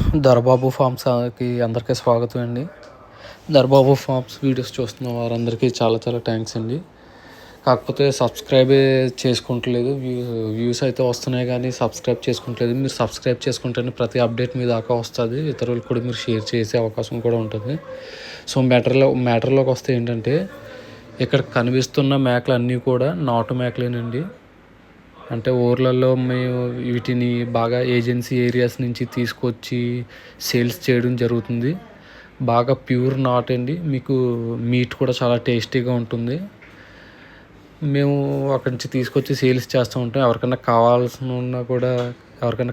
దర్బాబు ఫార్మ్స్కి అందరికీ స్వాగతం అండి. దర్బాబు ఫార్మ్స్ వీడియోస్ చూస్తున్న వారందరికీ చాలా చాలా థ్యాంక్స్ అండి. కాకపోతే సబ్స్క్రైబే చేసుకుంటలేదు. వ్యూస్ అయితే వస్తున్నాయి కానీ సబ్స్క్రైబ్ చేసుకుంటలేదు. మీరు సబ్స్క్రైబ్ చేసుకుంటేనే ప్రతి అప్డేట్ మీ దాకా వస్తుంది. ఇతరులకు కూడా మీరు షేర్ చేసే అవకాశం కూడా ఉంటుంది. సో మ్యాటర్లోకి వస్తే ఏంటంటే, ఇక్కడ కనిపిస్తున్న మేకలు అన్నీ కూడా నాటు మేకలేనండి. అంటే ఊర్లలో మేము వీటిని బాగా ఏజెన్సీ ఏరియాస్ నుంచి తీసుకొచ్చి సేల్స్ చేయడం జరుగుతుంది. బాగా ప్యూర్ నాట్ అండి. మీకు మీట్ కూడా చాలా టేస్టీగా ఉంటుంది. మేము అక్కడి నుంచి తీసుకొచ్చి సేల్స్ చేస్తూ ఉంటాం. ఎవరికైనా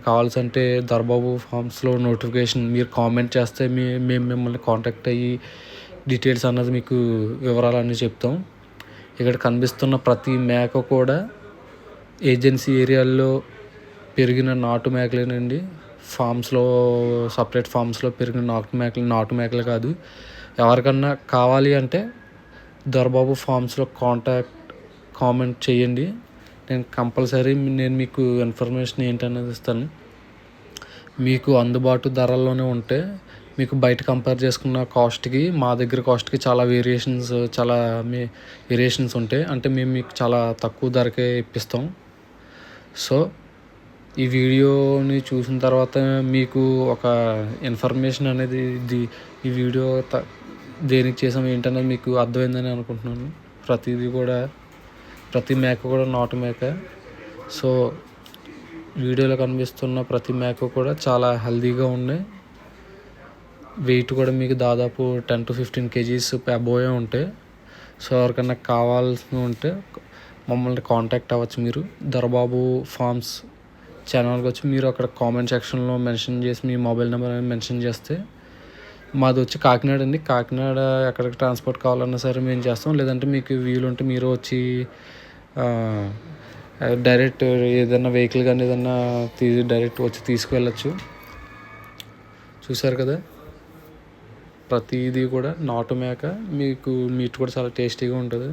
కావాల్సి అంటే దర్బాబు ఫార్మ్స్లో నోటిఫికేషన్ మీరు కామెంట్ చేస్తే మేము మిమ్మల్ని కాంటాక్ట్ అయ్యి డీటెయిల్స్ అన్నది మీకు వివరాలన్నీ చెప్తాం. ఇక్కడ కనిపిస్తున్న ప్రతి మేక కూడా ఏజెన్సీ ఏరియాల్లో పెరిగిన నాటు మేకలేనండి. సపరేట్ ఫామ్స్లో పెరిగిన నాటు మేకలు కాదు. ఎవరికన్నా కావాలి అంటే దర్బాబు ఫార్మ్స్లో కామెంట్ చేయండి. నేను కంపల్సరీ మీకు ఇన్ఫర్మేషన్ ఏంటనేది ఇస్తాను. మీకు అందుబాటు ధరల్లోనే ఉంటే మీకు బయట కంపేర్ చేసుకున్న కాస్ట్కి మా దగ్గర కాస్ట్కి చాలా వేరియేషన్స్ ఉంటాయి. అంటే మేము మీకు చాలా తక్కువ ధరకే ఇప్పిస్తాం. సో ఈ వీడియోని చూసిన తర్వాత మీకు ఒక ఇన్ఫర్మేషన్ అనేది ఈ వీడియో దేనికి చేసాం ఏంటనేది మీకు అర్థమైందని అనుకుంటున్నాను. ప్రతి మేక కూడా నాటు మేక. సో వీడియోలో కనిపిస్తున్న ప్రతి మేక కూడా చాలా హెల్తీగా ఉన్నాయి. వెయిట్ కూడా మీకు దాదాపు 10 to 15 kgs అబోవే ఉంటాయి. సో ఎవరికైనా కావాల్సి ఉంటే మమ్మల్ని కాంటాక్ట్ అవ్వచ్చు. మీరు దర్బాబు ఫార్మ్స్ ఛానల్కి వచ్చి మీరు అక్కడ కామెంట్ సెక్షన్లో మెన్షన్ చేసి మీ మొబైల్ నెంబర్ అనేది మెన్షన్ చేస్తే, మాది వచ్చి కాకినాడ అండి. కాకినాడ ఎక్కడికి ట్రాన్స్పోర్ట్ కావాలన్నా సరే మేము చేస్తాం. లేదంటే మీకు వీలుంటే మీరు వచ్చి డైరెక్ట్ ఏదైనా వెహికల్ కానీ ఏదైనా డైరెక్ట్ వచ్చి తీసుకువెళ్ళచ్చు. చూసారు కదా, ప్రతిదీ కూడా నాటు మేక. మీకు మీట్ కూడా చాలా టేస్టీగా ఉంటుంది.